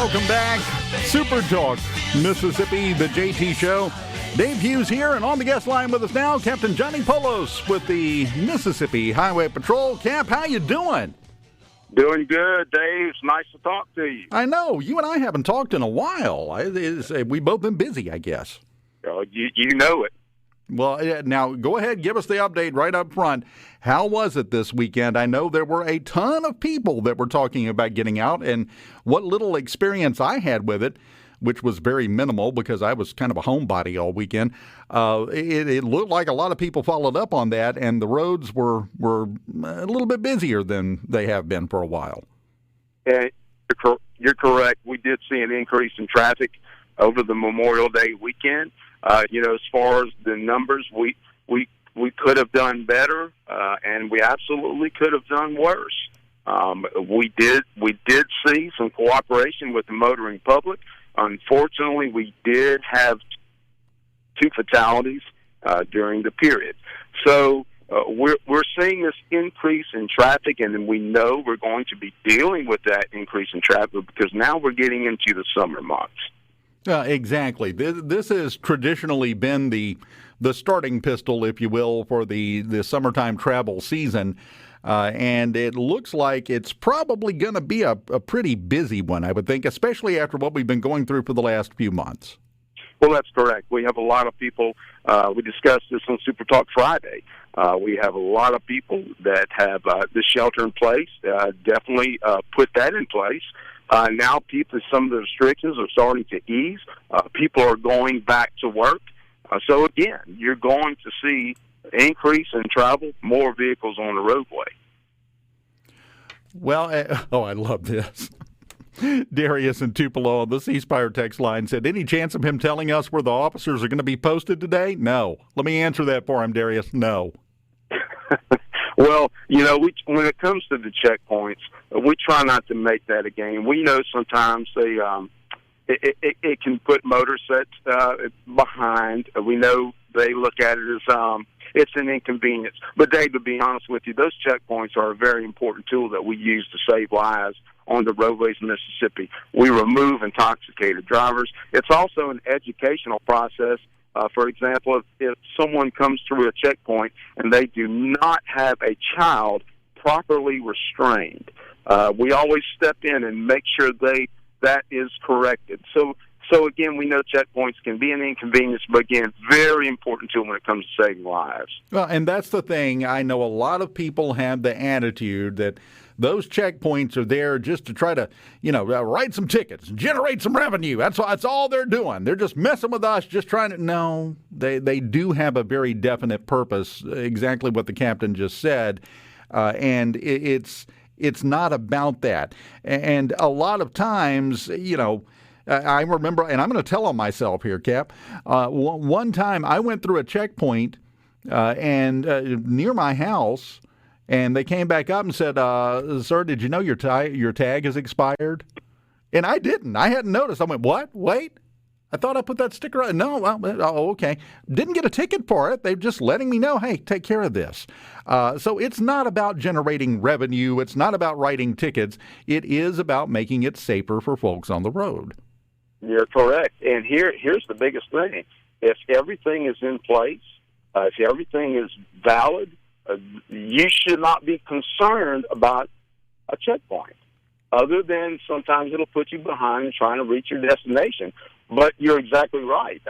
Welcome back. SuperTalk, Mississippi, the JT Show. Dave Hughes here, and on the guest line with us now, Captain Johnny Poulos with the Mississippi Highway Patrol. Cap, how you doing? Doing good, Dave. It's nice to talk to you. I know. You and I haven't talked in a while. We've both been busy, I guess. You know it. Well, now go ahead, give us the update right up front. How was it this weekend? I know there were a ton of people that were talking about getting out, and what little experience I had with it, which was very minimal because I was kind of a homebody all weekend, it looked like a lot of people followed up on that, and the roads were a little bit busier than they have been for a while. Yeah, you're correct. We did see an increase in traffic over the Memorial Day weekend. As far as the numbers, we could have done better, and we absolutely could have done worse. We did see some cooperation with the motoring public. Unfortunately, we did have 2 fatalities during the period. So we're seeing this increase in traffic, and we know we're going to be dealing with that increase in traffic because now we're getting into the summer months. Exactly. This has traditionally been the starting pistol, if you will, for the summertime travel season. And it looks like it's probably going to be a pretty busy one, I would think, especially after what we've been going through for the last few months. Well, that's correct. We have a lot of people. We discussed this on Super Talk Friday. We have a lot of people that have the shelter in place. Definitely put that in place. Now some of the restrictions are starting to ease. People are going back to work. So, again, you're going to see increase in travel, more vehicles on the roadway. Well, I love this. Darius in Tupelo on the C Spire text line said, any chance of him telling us where the officers are going to be posted today? No. Let me answer that for him, Darius. No. Well, when it comes to the checkpoints, we try not to make that a game. We know sometimes it can put motor sets behind. We know they look at it as it's an inconvenience. But, Dave, to be honest with you, those checkpoints are a very important tool that we use to save lives on the roadways of Mississippi. We remove intoxicated drivers. It's also an educational process. For example, if someone comes through a checkpoint and they do not have a child properly restrained, we always step in and make sure that is corrected. So again, we know checkpoints can be an inconvenience, but again, very important tool when it comes to saving lives. Well, and that's the thing. I know a lot of people have the attitude that those checkpoints are there just to try to, write some tickets, generate some revenue. That's all they're doing. They're just messing with us, just trying to. No, they do have a very definite purpose, exactly what the captain just said, and it's not about that. And a lot of times, I remember, and I'm going to tell on myself here, Cap. One time I went through a checkpoint and near my house. And they came back up and said, sir, did you know your tag is expired? And I didn't. I hadn't noticed. I went, what? Wait. I thought I put that sticker on. No, okay. Didn't get a ticket for it. They're just letting me know, hey, take care of this. So it's not about generating revenue. It's not about writing tickets. It is about making it safer for folks on the road. You're correct. And here's the biggest thing. If everything is in place, if everything is valid, you should not be concerned about a checkpoint, other than sometimes it'll put you behind trying to reach your destination. But you're exactly right.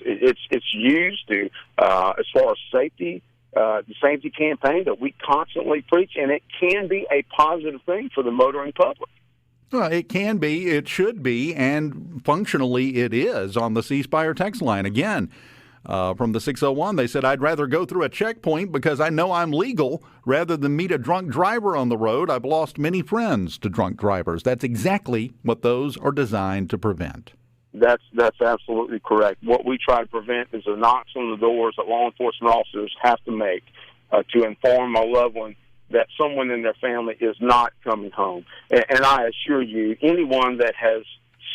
It's used to, as far as safety, the safety campaign that we constantly preach, and it can be a positive thing for the motoring public. Well, it can be, it should be, and functionally it is on the C Spire text line. Again, from the 601, they said, I'd rather go through a checkpoint because I know I'm legal rather than meet a drunk driver on the road. I've lost many friends to drunk drivers. That's exactly what those are designed to prevent. That's absolutely correct. What we try to prevent is the knocks on the doors that law enforcement officers have to make to inform a loved one that someone in their family is not coming home. And I assure you, anyone that has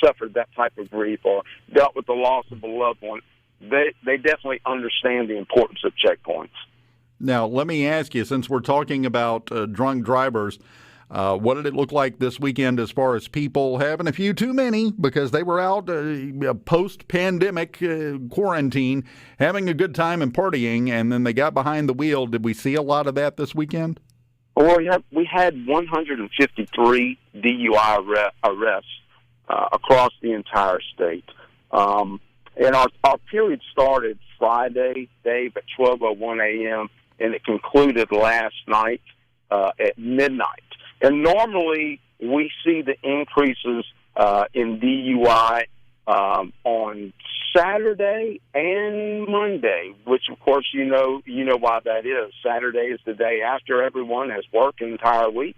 suffered that type of grief or dealt with the loss of a loved one, they definitely understand the importance of checkpoints. Now, let me ask you, since we're talking about drunk drivers, What did it look like this weekend as far as people having a few too many because they were out post-pandemic quarantine, having a good time and partying, and then they got behind the wheel? Did we see a lot of that this weekend? Well, we had 153 DUI arrests across the entire state. And our period started Friday, Dave, at 12:01 a.m., and it concluded last night at midnight. And normally we see the increases in DUI on Saturday and Monday, which, of course, you know why that is. Saturday is the day after everyone has worked an entire week.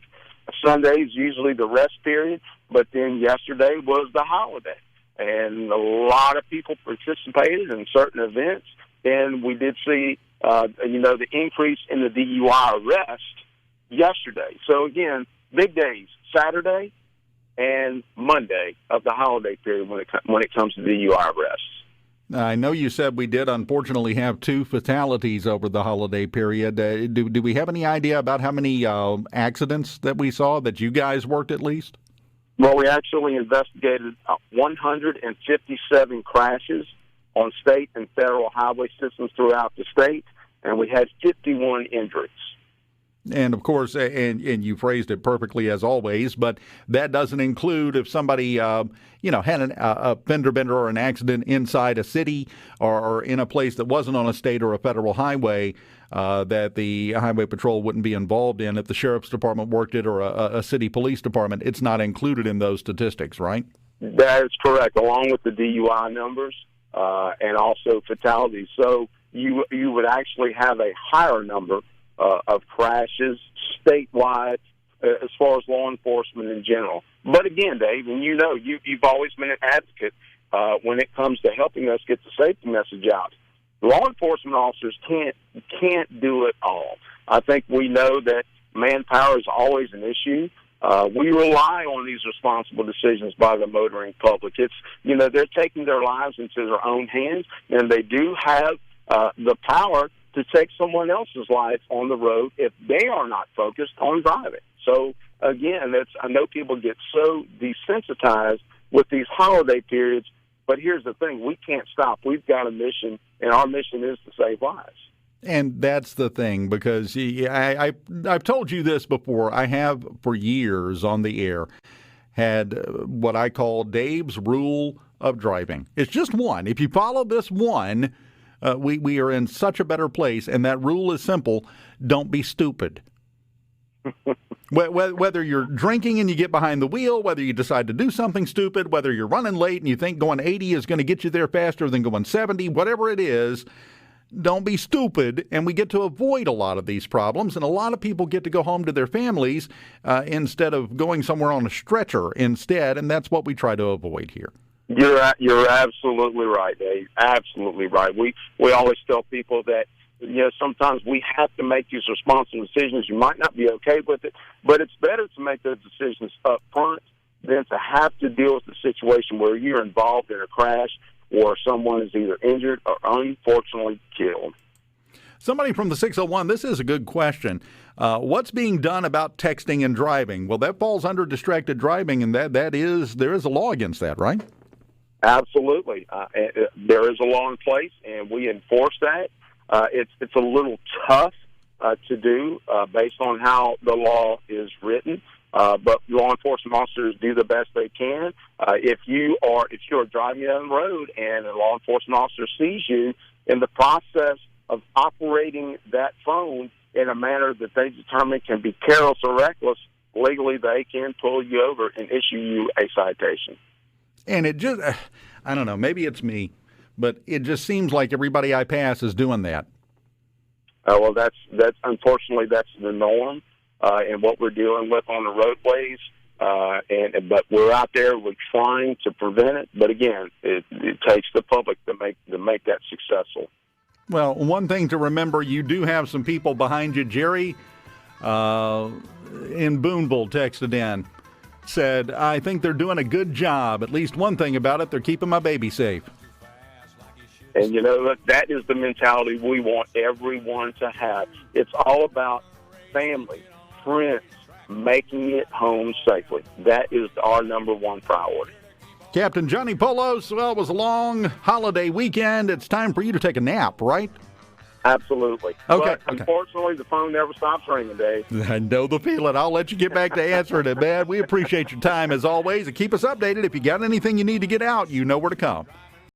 Sunday is usually the rest period, but then yesterday was the holiday. And a lot of people participated in certain events, and we did see, the increase in the DUI arrest yesterday. So, again, big days, Saturday and Monday of the holiday period when it comes to DUI arrests. I know you said we did unfortunately have 2 fatalities over the holiday period. Do we have any idea about how many accidents that we saw that you guys worked at least? Well, we actually investigated 157 crashes on state and federal highway systems throughout the state, and we had 51 injuries. And, of course, and you phrased it perfectly as always, but that doesn't include if somebody, had a fender bender or an accident inside a city or in a place that wasn't on a state or a federal highway, that the highway patrol wouldn't be involved in. If the sheriff's department worked it or a city police department, it's not included in those statistics, right? That is correct, along with the DUI numbers and also fatalities. So you would actually have a higher number of crashes statewide as far as law enforcement in general. But again, Dave, and you've always been an advocate when it comes to helping us get the safety message out. Law enforcement officers can't do it all. I think we know that manpower is always an issue. We rely on these responsible decisions by the motoring public. It's, they're taking their lives into their own hands, and they do have the power to take someone else's life on the road if they are not focused on driving. So, again, I know people get so desensitized with these holiday periods, but here's the thing. We can't stop. We've got a mission, and our mission is to save lives. And that's the thing, because I've told you this before. I have for years on the air had what I call Dave's rule of driving. It's just one. If you follow this one, we are in such a better place, and that rule is simple: don't be stupid. Whether you're drinking and you get behind the wheel, whether you decide to do something stupid, whether you're running late and you think going 80 is going to get you there faster than going 70, whatever it is, don't be stupid, and we get to avoid a lot of these problems, and a lot of people get to go home to their families instead of going somewhere on a stretcher instead, and that's what we try to avoid here. You're absolutely right, Dave. Absolutely right. We always tell people that sometimes we have to make these responsible decisions. You might not be okay with it, but it's better to make those decisions up front than to have to deal with the situation where you're involved in a crash or someone is either injured or unfortunately killed. Somebody from the 601, this is a good question. What's being done about texting and driving? Well, that falls under distracted driving, and there is a law against that, right? Absolutely. There is a law in place, and we enforce that. It's a little tough to do based on how the law is written, but law enforcement officers do the best they can. If you're driving down the road and a law enforcement officer sees you in the process of operating that phone in a manner that they determine can be careless or reckless, legally they can pull you over and issue you a citation. And it just, I don't know, maybe it's me, but it just seems like everybody I pass is doing that. Well, that's unfortunately that's the norm, and what we're dealing with on the roadways. But we're out there, we're trying to prevent it. But again, it takes the public to make that successful. Well, one thing to remember, you do have some people behind you. Jerry in Boonville texted in, said, I think they're doing a good job. At least one thing about it, they're keeping my baby safe. And, that is the mentality we want everyone to have. It's all about family, friends, making it home safely. That is our number one priority. Captain Johnny Poulos, well, it was a long holiday weekend. It's time for you to take a nap, right? Absolutely. Okay. But unfortunately, the phone never stops ringing, Dave. I know the feeling. I'll let you get back to answering it, man. We appreciate your time as always, and keep us updated. If you got anything you need to get out, you know where to come.